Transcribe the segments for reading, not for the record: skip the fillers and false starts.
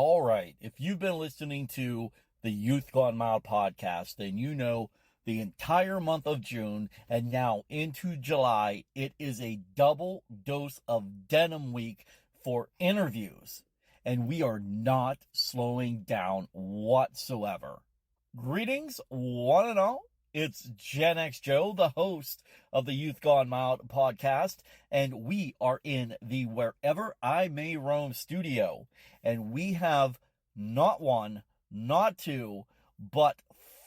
All right. If you've been listening to the Youth Gone Mild podcast, then you know the entire month of June and now into July, it is a double dose of Denim Week for interviews. And we are not slowing down whatsoever. Greetings, one and all. It's Gen X Joe, the host of the Youth Gone Mild podcast, and we are in the Wherever I May Roam studio, and we have not one, not two, but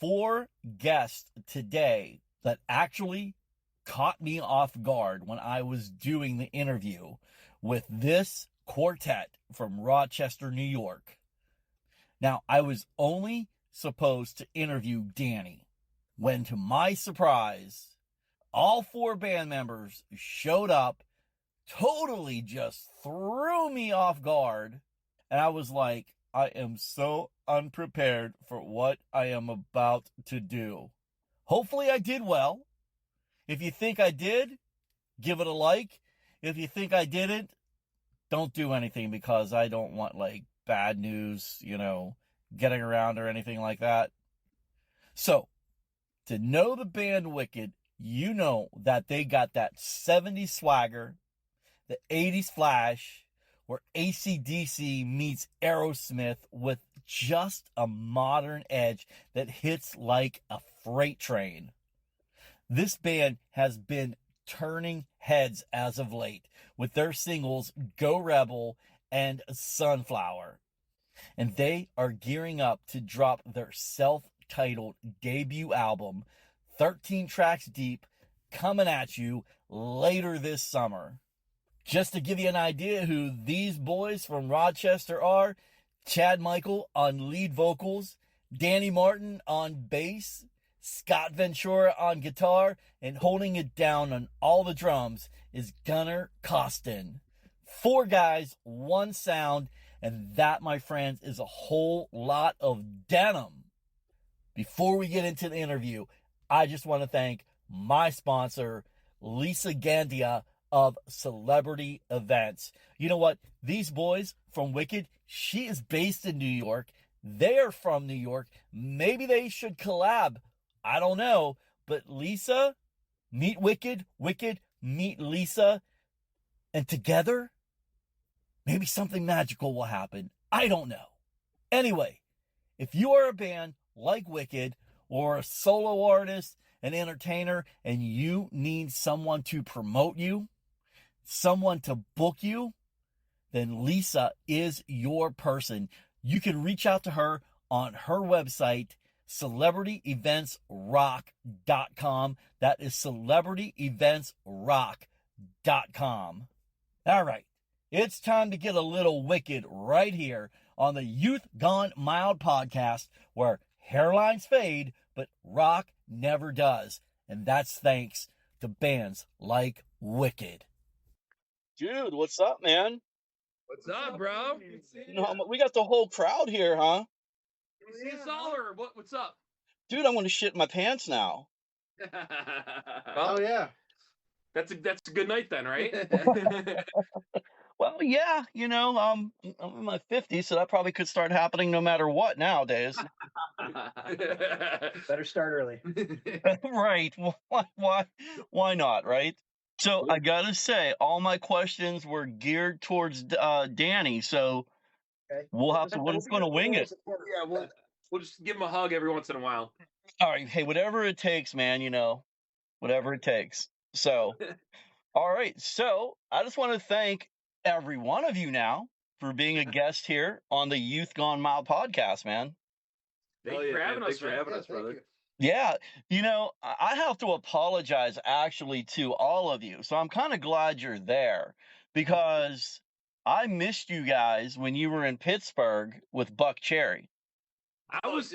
4 guests today that actually caught me off guard when I was doing the interview with this quartet from Rochester, New York. Now, I was only supposed to interview Danny, when to my surprise, all 4 band members showed up, totally just threw me off guard, and I was like, I am so unprepared for what I am about to do. Hopefully I did well. If you think I did, give it a like. If you think I didn't, don't do anything, because I don't want bad news, getting around or anything like that. So, to know the band Wicked, you know that they got that 70s swagger, the 80s flash, where AC/DC meets Aerosmith with just a modern edge that hits like a freight train. This band has been turning heads as of late with their singles Go Rebel and Sunflower. And they are gearing up to drop their self-titled debut album, 13 tracks deep, coming at you later this summer. Just to give you an idea who these boys from Rochester are, Chad Michael on lead vocals, Danny Martin on bass, Scott Ventura on guitar, and holding it down on all the drums is Gunnar Coston. 4 guys, 1 sound, and that, my friends, is a whole lot of denim. Before we get into the interview, I just want to thank my sponsor, Lisa Gandia of Celebrity Events. You know what? These boys from Wicked, she is based in New York. They're from New York. Maybe they should collab. I don't know. But Lisa, meet Wicked. Wicked, meet Lisa. And together, maybe something magical will happen. I don't know. Anyway, if you are a band like Wicked, or a solo artist, an entertainer, and you need someone to promote you, someone to book you, then Lisa is your person. You can reach out to her on her website, celebrityeventsrock.com. That is celebrityeventsrock.com. All right, it's time to get a little wicked right here on the Youth Gone Mild podcast, where hairlines fade, but rock never does. And that's thanks to bands like Wicked. Dude, what's up, man? What's up, bro? We got the whole crowd here, huh? See us all, or what's up? Dude, I'm going to shit my pants now. Oh, yeah. That's a good night then, right? Well, yeah, I'm in my 50s, so that probably could start happening no matter what nowadays. Better start early. Right. Why not, right? So I gotta say, all my questions were geared towards Danny, so Okay. we're just gonna wing it. Yeah, we'll just give him a hug every once in a while. All right, hey, whatever it takes, man, whatever it takes. So, all right, so I just want to thank every one of you now for being a guest here on the Youth Gone Mild podcast, man. Thanks for having us, brother. Yeah, I have to apologize actually to all of you. So I'm kind of glad you're there, because I missed you guys when you were in Pittsburgh with Buck Cherry. I was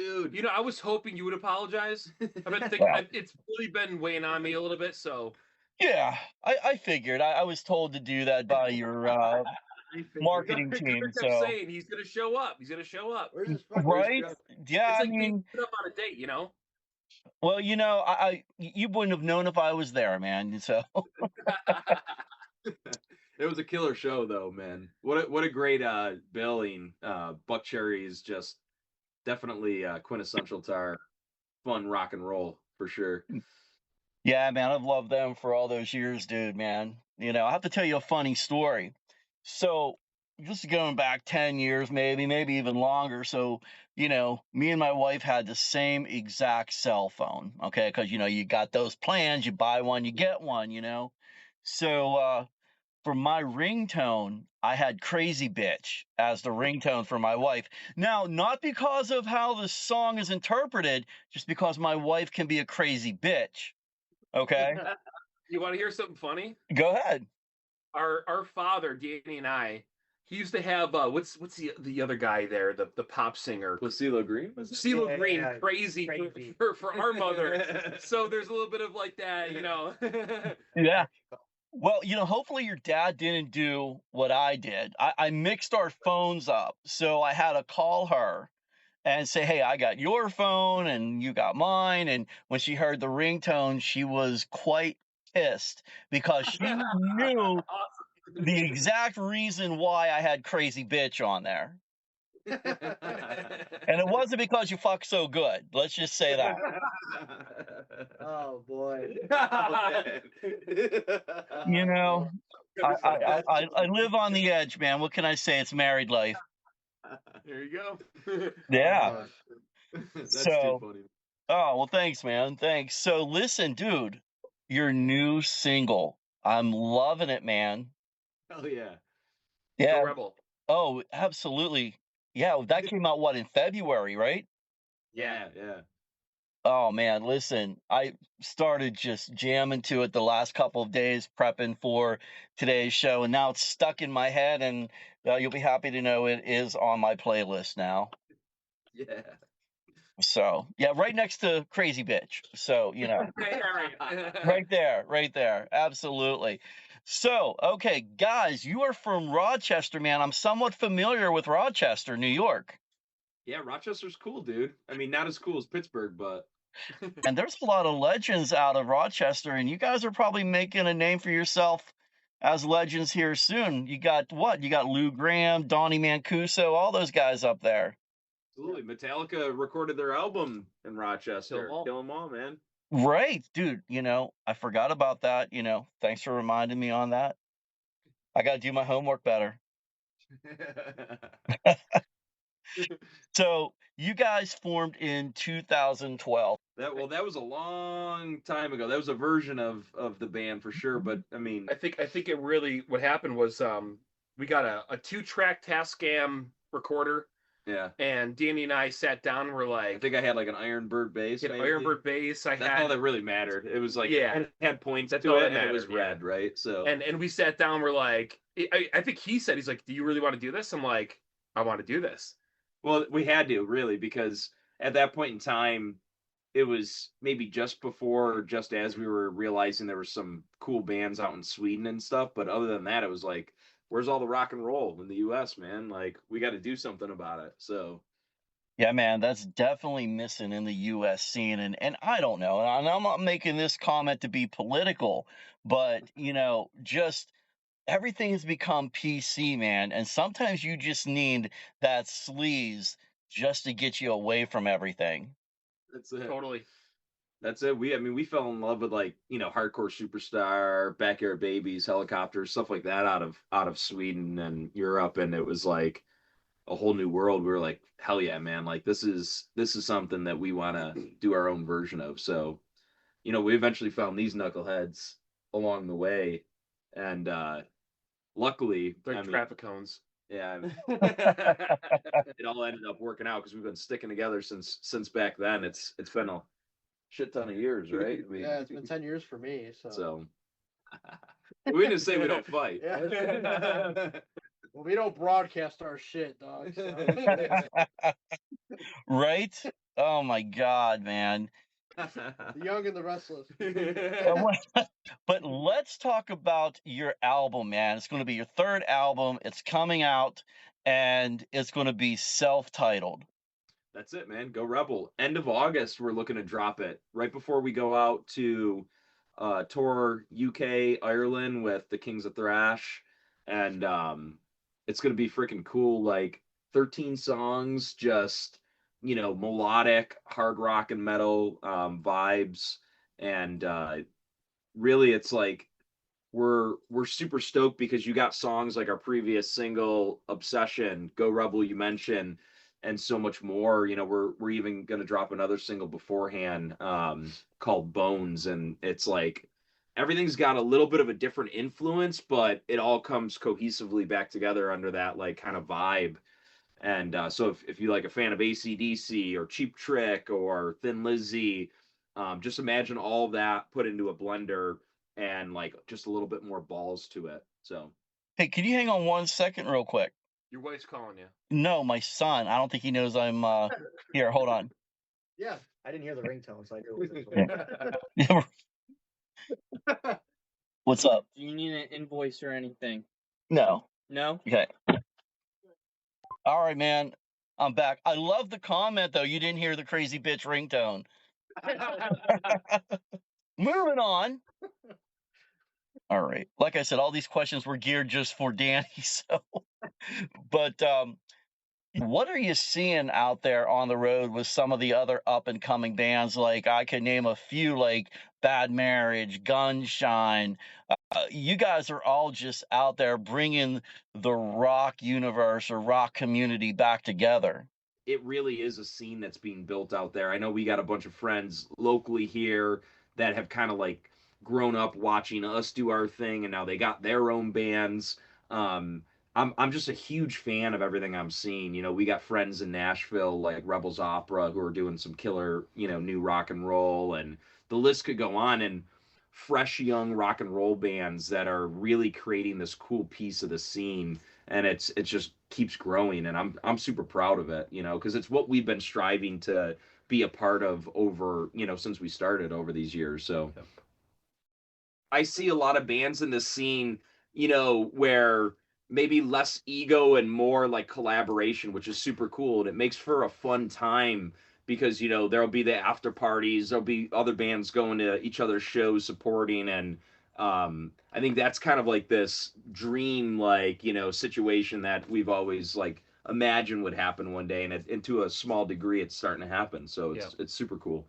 hoping you would apologize. I've been thinking it's really been weighing on me a little bit, so. Yeah, I figured. I was told to do that by your marketing team. Kept So saying he's gonna show up. He's gonna show up. Where's this right? Yeah, It's I like being mean, put up on a date, well, you wouldn't have known if I was there, man. So It was a killer show, though, man. What a great billing. Buck Cherry is just definitely quintessential to our fun rock and roll for sure. Yeah, man, I've loved them for all those years, dude, man. I have to tell you a funny story. So, just going back 10 years, maybe even longer. So, me and my wife had the same exact cell phone, okay? Because, you got those plans, you buy one, you get one. So, for my ringtone, I had Crazy Bitch as the ringtone for my wife. Now, not because of how the song is interpreted, just because my wife can be a crazy bitch. Okay, You want to hear something funny? go ahead. Our father, Danny and I, he used to have what's the other guy there, the pop singer, CeeLo Green, was it? CeeLo Green, crazy, Crazy. For our mother. So there's a little bit of like that, Yeah. Well, hopefully your dad didn't do what I did. I mixed our phones up. So I had to call her and say, hey, I got your phone and you got mine. And when she heard the ringtone, she was quite pissed because she knew the exact reason why I had Crazy Bitch on there. And it wasn't because you fuck so good. Let's just say that. Oh boy. You know, I live on the edge, man. What can I say? It's married life. There you go. Yeah. That's So, too funny. oh, well, thanks, man. Thanks. So, listen, dude, your new single. I'm loving it, man. Hell yeah. Go Yeah. Rebel. Oh, absolutely. Yeah, that came out what in February, right? Yeah. Oh man, listen, I started just jamming to it the last couple of days prepping for today's show, and now it's stuck in my head, and you'll be happy to know it is on my playlist now. Yeah. So, yeah, right next to Crazy Bitch. So, right there. Absolutely. So, okay, guys, you are from Rochester, man. I'm somewhat familiar with Rochester, New York. Yeah, Rochester's cool, dude. I mean, not as cool as Pittsburgh, but And there's a lot of legends out of Rochester, and you guys are probably making a name for yourself as legends here soon. You got what? You got Lou Gramm, Donnie Mancuso, all those guys up there. absolutely. Metallica recorded their album in Rochester. Kill 'em all. Kill 'em all, man. Right, dude. I forgot about that. Thanks for reminding me on that. I got to do my homework better. So, you guys formed in 2012. That was a long time ago. That was a version of the band for sure, but I mean, I think it really what happened was we got a 2-track Tascam recorder, yeah. and Danny and I sat down and we're I like, think I had like an Ironbird bass. get maybe. Ironbird bass. That's all that really mattered. It was like Yeah. and it had points That's to all it, that and it was mattered, yeah. red, right? So and we sat down. We're like, I think he said, he's like, do you really want to do this? I'm like, I want to do this. well, we had to really because at that point in time, it was maybe just before or just as we were realizing there were some cool bands out in Sweden and stuff. But other than that, it was like, where's all the rock and roll in the US, man? Like, we got to do something about it. So, Yeah, man, that's definitely missing in the US scene. And I don't know. And I'm not making this comment to be political, but, just everything has become PC, man. And sometimes you just need that sleaze just to get you away from everything. that's it. Totally. That's it. I mean, we fell in love with like, Hardcore Superstar, Backyard Babies, Helicopters, stuff like that out of Sweden and Europe. And it was like a whole new world. We were like, hell yeah, man. Like this is something that we want to do our own version of. So, we eventually found these knuckleheads along the way. And luckily, Like traffic cones. yeah, it all ended up working out because we've been sticking together since back then. It's been a shit ton of years, right? I mean, Yeah, it's been 10 years for me. so we didn't say we don't fight. Yeah. Well, we don't broadcast our shit, dog. So. Right? Oh my God, man. The young and the restless. But let's talk about your album, man. It's going to be your third album. It's coming out and it's going to be self-titled. That's it, man. Go Rebel. End of August, we're looking to drop it. Right before we go out to tour UK, Ireland with the Kings of Thrash. and it's gonna be freaking cool. Like 13 songs, just melodic hard rock and metal vibes, and really, it's like we're super stoked because you got songs like our previous single Obsession, Go Rebel, you mentioned, and so much more. We're even going to drop another single beforehand called Bones, and it's like everything's got a little bit of a different influence, but it all comes cohesively back together under that like kind of vibe. And so if you like a fan of AC/DC or Cheap Trick or Thin Lizzy, just imagine all that put into a blender and like just a little bit more balls to it. So Hey, can you hang on 1 second real quick? Your wife's calling you. No, my son. I don't think he knows I'm here. Hold on. Yeah. I didn't hear the ringtone, so I knew it was What's up? Do you need an invoice or anything? No. No? Okay. All right, man. I'm back. I love the comment though. You didn't hear the crazy bitch ringtone. Moving on. All right. Like I said, all these questions were geared just for Danny. So, but what are you seeing out there on the road with some of the other up and coming bands? Like I could name a few, like Bad Marriage, Gunshine. You guys are all just out there bringing the rock universe or rock community back together. it really is a scene that's being built out there. I know we got a bunch of friends locally here that have kind of like grown up watching us do our thing, and now they got their own bands. I'm just a huge fan of everything I'm seeing. We got friends in Nashville like Rebels Opera who are doing some killer, new rock and roll, and the list could go on. And fresh young rock and roll bands that are really creating this cool piece of the scene, and it just keeps growing, and I'm super proud of it, because it's what we've been striving to be a part of over, since we started over these years. So I see a lot of bands in this scene, where maybe less ego and more like collaboration, which is super cool, and it makes for a fun time because there'll be the after parties, there'll be other bands going to each other's shows supporting, and I think that's kind of like this dream like situation that we've always like imagined would happen one day, and to a small degree it's starting to happen. So it's super cool.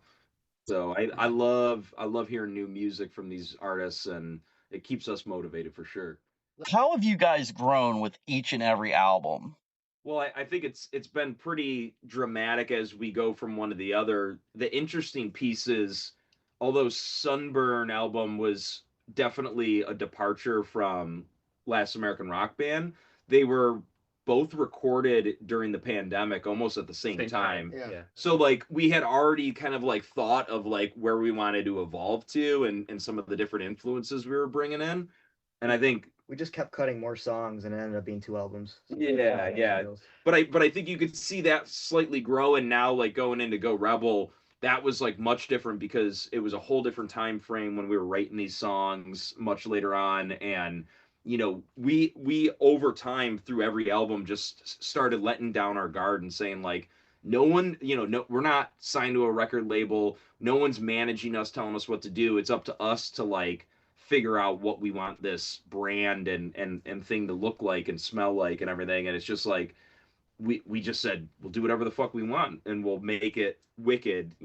So I love hearing new music from these artists, and it keeps us motivated for sure. How have you guys grown with each and every album? Well, I think it's been pretty dramatic as we go from one to the other. The interesting piece is, although Sunburn album was definitely a departure from Last American Rock Band, they were both recorded during the pandemic almost at the same time. Yeah. So like we had already kind of like thought of like where we wanted to evolve to, and some of the different influences we were bringing in. And I think We just kept cutting more songs, and it ended up being 2 albums. yeah. But I think you could see that slightly grow, and now like going into Go Rebel, that was like much different because it was a whole different time frame when we were writing these songs much later on. And we over time through every album just started letting down our guard and saying like, no one, no, we're not signed to a record label, no one's managing us, telling us what to do. It's up to us to like figure out what we want this brand and thing to look like and smell like and everything. And it's just like we just said we'll do whatever the fuck we want, and we'll make it wicked,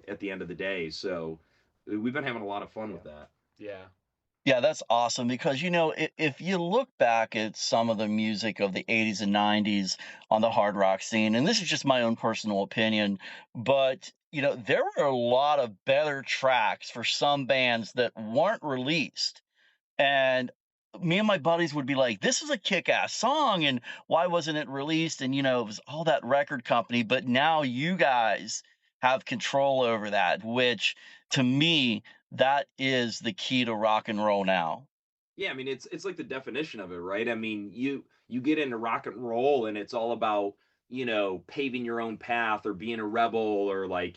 at the end of the day. So we've been having a lot of fun with that. Yeah, that's awesome because, if you look back at some of the music of the 80s and 90s on the hard rock scene, and this is just my own personal opinion, but, there were a lot of better tracks for some bands that weren't released. And me and my buddies would be like, this is a kick-ass song, and why wasn't it released? And, it was all that record company. But now you guys have control over that, which to me, that is the key to rock and roll now. Yeah, I mean it's like the definition of it, right? I mean, you get into rock and roll and it's all about, paving your own path or being a rebel or like,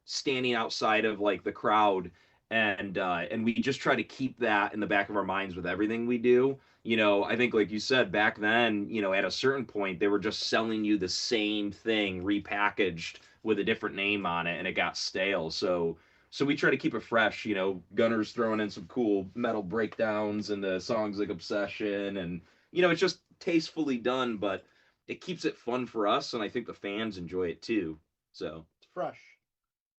standing outside of like the crowd, and we just try to keep that in the back of our minds with everything we do. I think like you said back then, at a certain point they were just selling you the same thing repackaged with a different name on it, and it got stale. So So we try to keep it fresh. Gunner's throwing in some cool metal breakdowns into songs like Obsession, and it's just tastefully done, but it keeps it fun for us, and I think the fans enjoy it too. So It's fresh.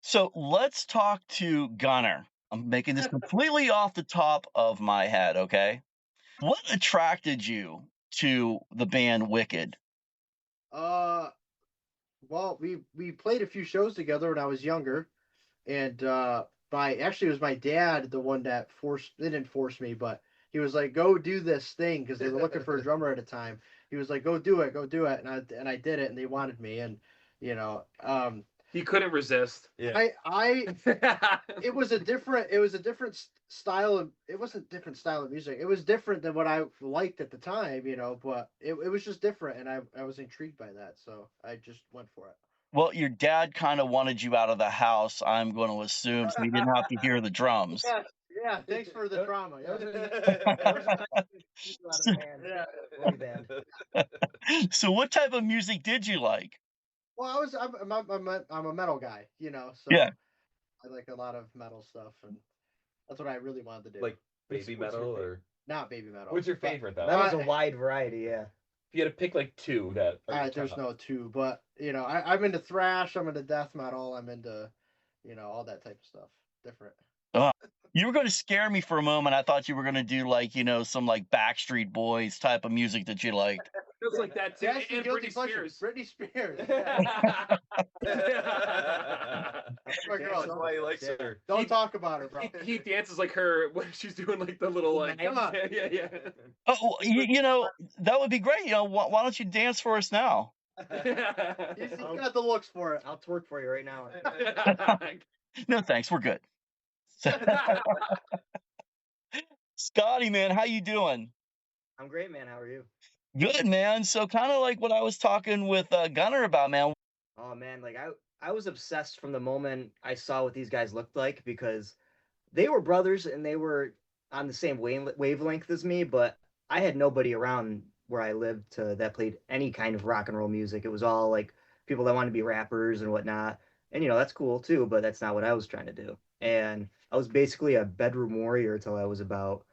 So let's talk to Gunnar. I'm making this completely off the top of my head, okay? What attracted you to the band Wicked? Well, we played a few shows together when I was younger, and it was my dad, the one that they didn't force me, but he was like, go do this thing, because they were looking for a drummer at a time. He was like, go do it, and I did it, and they wanted me, and He couldn't resist. yeah, it was a different style of, it wasn't a different style of music. It was different than what I liked at the time, but it was just different, and I was intrigued by that, so I just went for it. Well, your dad kind of wanted you out of the house, I'm going to assume, so you didn't have to hear the drums. Yeah, thanks for the drama. So what type of music did you like? Well, I'm a metal guy, so Yeah. I like a lot of metal stuff, and that's what I really wanted to do. Like baby metal or not baby metal. what's your favorite though? That was a wide variety, yeah. If you had to pick like two that are your There's top. no two, but I'm into thrash, I'm into death metal, I'm into all that type of stuff. Different. You were going to scare me for a moment. I thought you were going to do like, some like Backstreet Boys type of music that you liked. Feels like that too. That's And guilty Britney pleasure. Spears. Britney Spears. that's why he likes her. Don't talk about her, bro. He dances like her when she's doing like the little like. Come on. Yeah. Oh, well, that would be great. Why don't you dance for us now? He's got the looks for it. I'll twerk for you right now. No, thanks. We're good. Scotty, man, how you doing? I'm great, man. How are you? Good, man. So kind of like what I was talking with Gunnar about, man. Oh man, like I was obsessed from the moment I saw what these guys looked like, because they were brothers and they were on the same wavelength as me, but I had nobody around where I lived that played any kind of rock and roll music. It was all like people that wanted to be rappers and whatnot. And that's cool too, but that's not what I was trying to do. And I was basically a bedroom warrior till I was about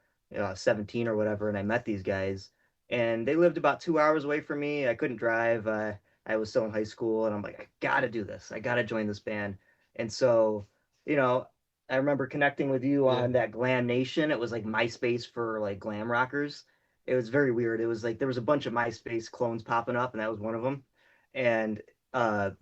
17 or whatever, and I met these guys. And they lived about 2 hours away from me. I couldn't drive. I was still in high school, and I'm like, I gotta do this. I gotta join this band. And so, I remember connecting with you on that Glam Nation. It was like MySpace for like glam rockers. It was very weird. It was like there was a bunch of MySpace clones popping up, and that was one of them. And I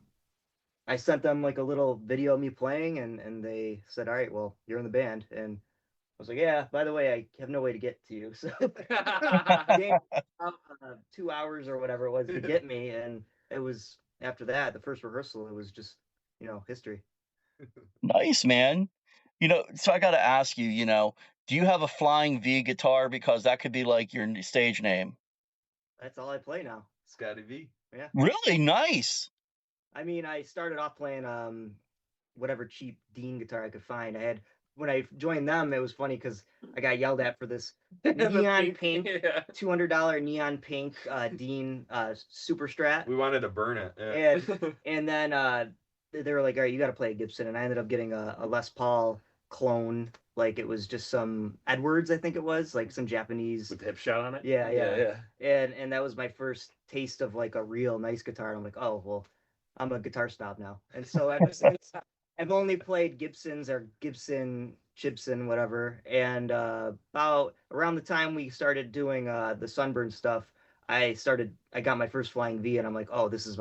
sent them like a little video of me playing, and they said, all right, well, you're in the band. And I was like, yeah, by the way, I have no way to get to you. So 2 hours or whatever it was to get me. And it was after that, the first rehearsal, it was just, history. Nice, man. So I got to ask you, do you have a Flying V guitar? Because that could be like your stage name. That's all I play now. Scotty V. Yeah. Really nice. I mean, I started off playing whatever cheap Dean guitar I could find. When I joined them, it was funny because I got yelled at for this neon pink, $200 neon pink Dean Super Strat. We wanted to burn it. Yeah. And then they were like, all right, you got to play a Gibson. And I ended up getting a Les Paul clone. Like it was just some Edwards, I think it was, like some Japanese. With the hip shot on it? Yeah. And that was my first taste of like a real nice guitar. And I'm like, oh, well, I'm a guitar snob now. And so ever since, I've only played Gibsons or Gibson, whatever. And about around the time we started doing the Sunburn stuff, I got my first Flying V, and I'm like, oh, this is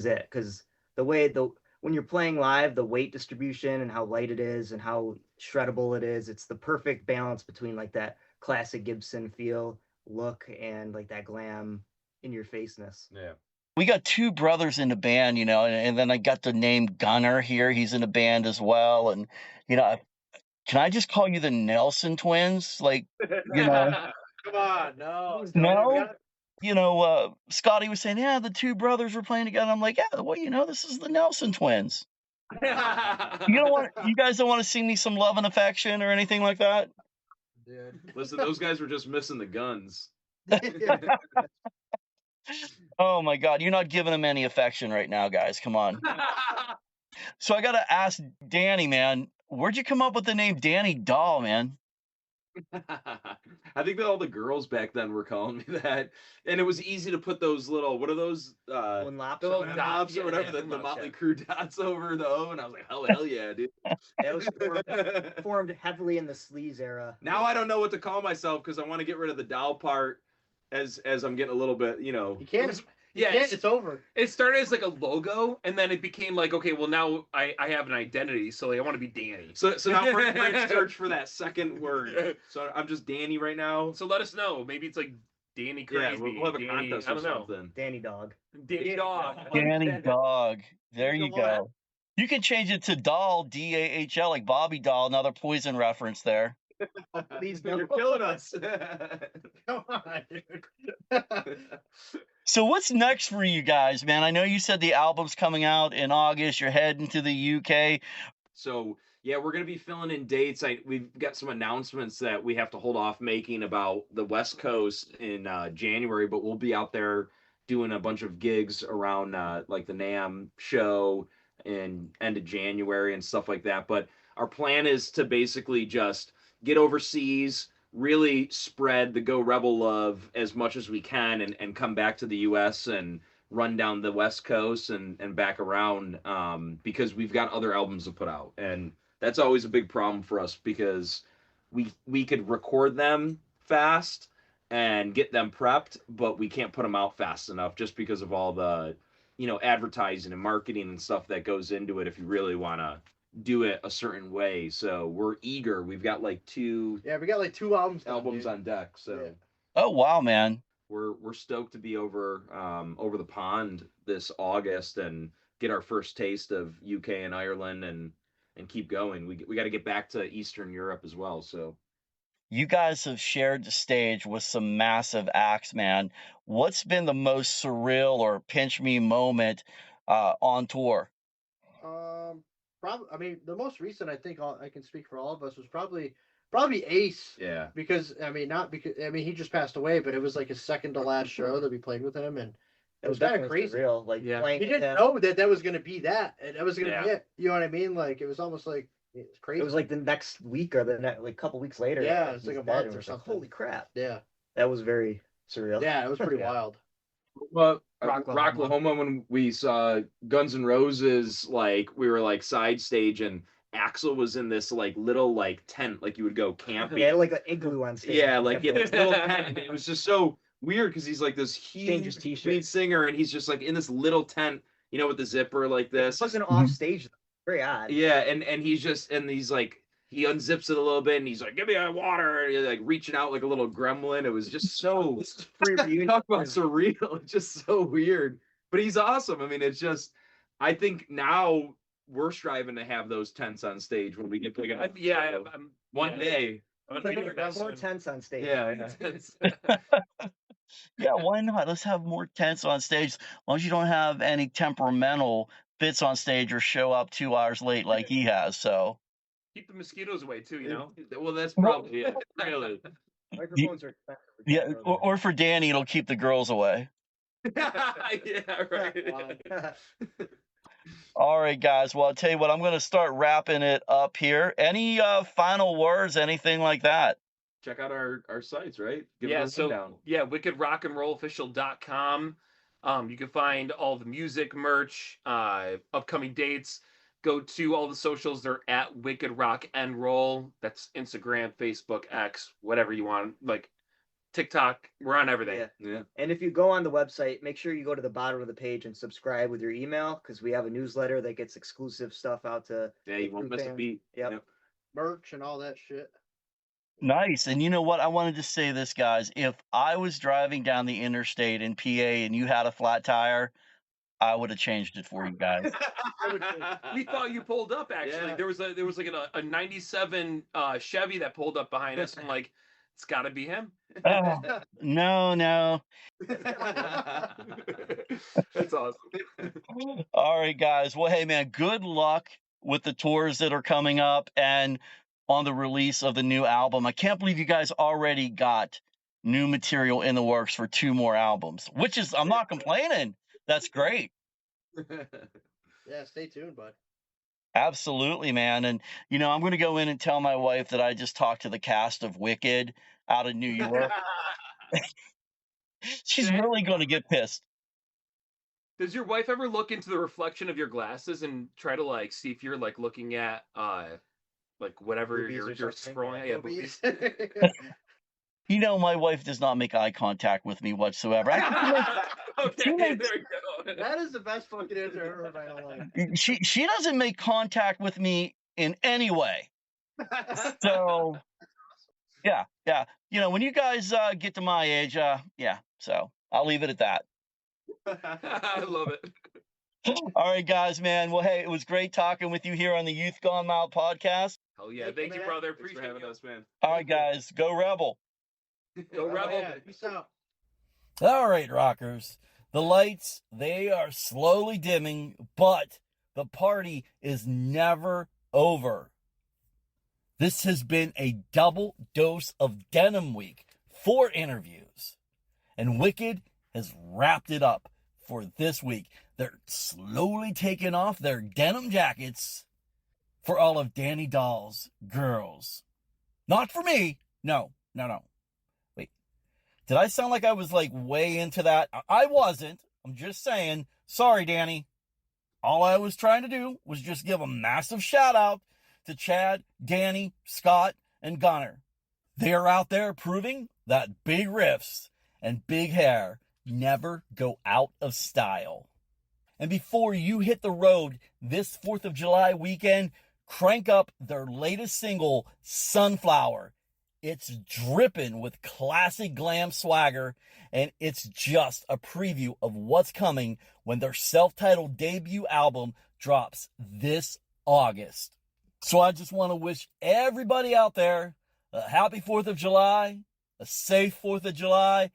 it. Because when you're playing live, the weight distribution and how light it is and how shreddable it is, it's the perfect balance between like that classic Gibson feel, look, and like that glam in your faceness. Yeah. We got two brothers in the band, and then I got the name Gunnar here. He's in the band as well. And, can I just call you the Nelson twins? Like, Come on, no. No? Scotty was saying, yeah, the two brothers were playing together. I'm like, yeah, well, this is the Nelson twins. You guys don't want to sing me some Love and Affection or anything like that? Dude. Listen, those guys were just missing the guns. Oh my God, you're not giving them any affection right now, guys. Come on. So I got to ask Danny, man, Where'd you come up with the name Danny Doll, man? I think that all the girls back then were calling me that, and it was easy to put those little, what are those, One lops the or little whatever. knobs or yeah, whatever, yeah, the knobs, Motley yeah. Crue dots over the O, and I was like, hell yeah, dude. That was formed heavily in the sleaze era. Now I don't know what to call myself because I want to get rid of the doll part as I'm getting a little bit, you know. You can't. Yeah, It's over. It started as like a logo, and then it became like, okay, well now I have an identity, so like, I want to be Danny. So now we're in search for that second word. So I'm just Danny right now. So let us know. Maybe it's like Danny Crazy. Yeah, we'll have a Danny, contest I or don't know. something. Danny Dog. Danny Dog. Danny Dog. There you Come on. go. You can change it to Doll, DAHL, like Bobby Doll, another Poison reference there. Please You're no. killing us. Come on, dude. So what's next for you guys, man? I know you said the album's coming out in August. You're heading to the UK. So yeah, we're gonna be filling in dates. We've got some announcements that we have to hold off making about the West Coast in January, but we'll be out there doing a bunch of gigs around like the NAMM show in end of January and stuff like that. But our plan is to basically just get overseas, really spread the Go Rebel love as much as we can, and come back to the US and run down the West Coast and back around, because we've got other albums to put out. And that's always a big problem for us because we could record them fast and get them prepped, but we can't put them out fast enough just because of all the, you know, advertising and marketing and stuff that goes into it if you really want to do it a certain way. So we're eager. We've got like two Yeah, we got like 2 albums. done, albums dude. on deck. So Yeah. Oh, wow, man. we're stoked to be over the pond this August and get our first taste of UK and Ireland and keep going. We got to get back to Eastern Europe as well. So You guys have shared the stage with some massive acts, man. What's been the most surreal or pinch me moment on tour? Probably. I mean, the most recent, I think I can speak for all of us, was probably Ace. yeah, Because I mean, not because he just passed away, but it was like his second to last show that we played with him, and it was kind of definitely crazy. surreal. Like Yeah. playing He with didn't him. know that was going to be that, and that was going to be Yeah. it. You know what I mean? Like it was almost like it's crazy. It was like the next week or like couple weeks later. Yeah, it's he's like a dead, month and or it's like, something. holy crap! yeah, That was very surreal. yeah, it was pretty Yeah. wild. well, Rocklahoma. Rocklahoma, when we saw Guns N' Roses, like we were like side stage and Axl was in this like little like tent, like you would go camping. He had like an igloo on stage. Yeah, like he had this little tent, and it was just so weird because he's like this Change his huge t-shirt. lead singer, and he's just like in this little tent, you know, with the zipper like It this. wasn't off stage. Very odd. Yeah, and he's like he unzips it a little bit, and he's like, "Give me a water," and he's like reaching out like a little gremlin. It was just so Free reunion. talk about surreal. It's just so weird, but he's awesome. I mean, it's just I think now we're striving to have those tents on stage when we get big enough. Yeah, So, I'm one day. I'm gonna do your best. More tents on stage. Yeah. Yeah, why not? Let's have more tents on stage. As long as you don't have any temperamental fits on stage or show up 2 hours late like he has. So Keep the mosquitoes away too, you know. Well, that's probably it. Really. Microphones are expensive. yeah, or for Danny, it'll keep the girls away. Yeah, right. All right, guys. Well, I'll tell you what, I'm going to start wrapping it up here. Any final words, anything like that? Check out our sites, right? Give Yeah, us a so rundown. yeah, wickedrockandrollofficial.com. You can find all the music merch, upcoming dates. Go to all the socials. They're at Wicked Rock and Roll. That's Instagram, Facebook, X, whatever you want. Like TikTok, we're on everything. Yeah. Yeah. And if you go on the website, make sure you go to the bottom of the page and subscribe with your email because we have a newsletter that gets exclusive stuff out to. Yeah, you won't miss a fans. beat. Yep. Merch and all that shit. Nice. And you know what? I wanted to say this, guys. If I was driving down the interstate in PA and you had a flat tire, I would have changed it for you guys. We thought you pulled up actually. Yeah. There was like a 97 Chevy that pulled up behind us. I'm like, it's got to be him. Oh, no. That's awesome. All right, guys. Well, hey, man, good luck with the tours that are coming up and on the release of the new album. I can't believe you guys already got new material in the works for 2 more albums, which is, I'm not complaining. That's great. Yeah, stay tuned, bud. Absolutely, man. And, I'm going to go in and tell my wife that I just talked to the cast of Wicked out of New York. She's Did- really going to get pissed. Does your wife ever look into the reflection of your glasses and try to like see if you're like looking at like whatever Boobies you're or something? scrolling at? Yeah, boobies. My wife does not make eye contact with me whatsoever. Okay, makes- there you go. That is the best fucking answer I've ever heard in my whole life. she doesn't make contact with me in any way. So, yeah. When you guys get to my age, yeah. So I'll leave it at that. I love it. All right, guys, man. Well, hey, it was great talking with you here on the Youth Gone Mild podcast. Hell yeah. Thank you, Thank you, man. brother. Thanks for Appreciate having you. us, man. All right, guys, go Rebel. Go Oh, Rebel. yeah. Peace out. All right, rockers. The lights, they are slowly dimming, but the party is never over. This has been a double dose of Denim Week, 4 interviews. And Wicked has wrapped it up for this week. They're slowly taking off their denim jackets for all of Danny Doll's girls. Not for me. No. Wait. Did I sound like I was like way into that? I wasn't. I'm just saying. Sorry, Danny. All I was trying to do was just give a massive shout out to Chad, Danny, Scott, and Gunnar. They are out there proving that big riffs and big hair never go out of style. And before you hit the road this 4th of July weekend, crank up their latest single, Sunflower. It's dripping with classic glam swagger, and it's just a preview of what's coming when their self-titled debut album drops this August. So I just want to wish everybody out there a happy 4th of July, a safe 4th of July,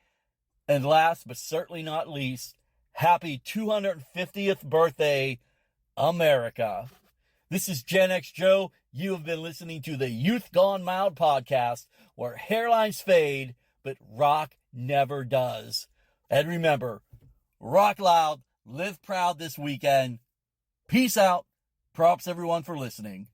and last but certainly not least, happy 250th birthday, America. This is Gen X Joe. You have been listening to the Youth Gone Mild podcast, where hairlines fade, but rock never does. And remember, rock loud, live proud this weekend. Peace out. Props everyone for listening.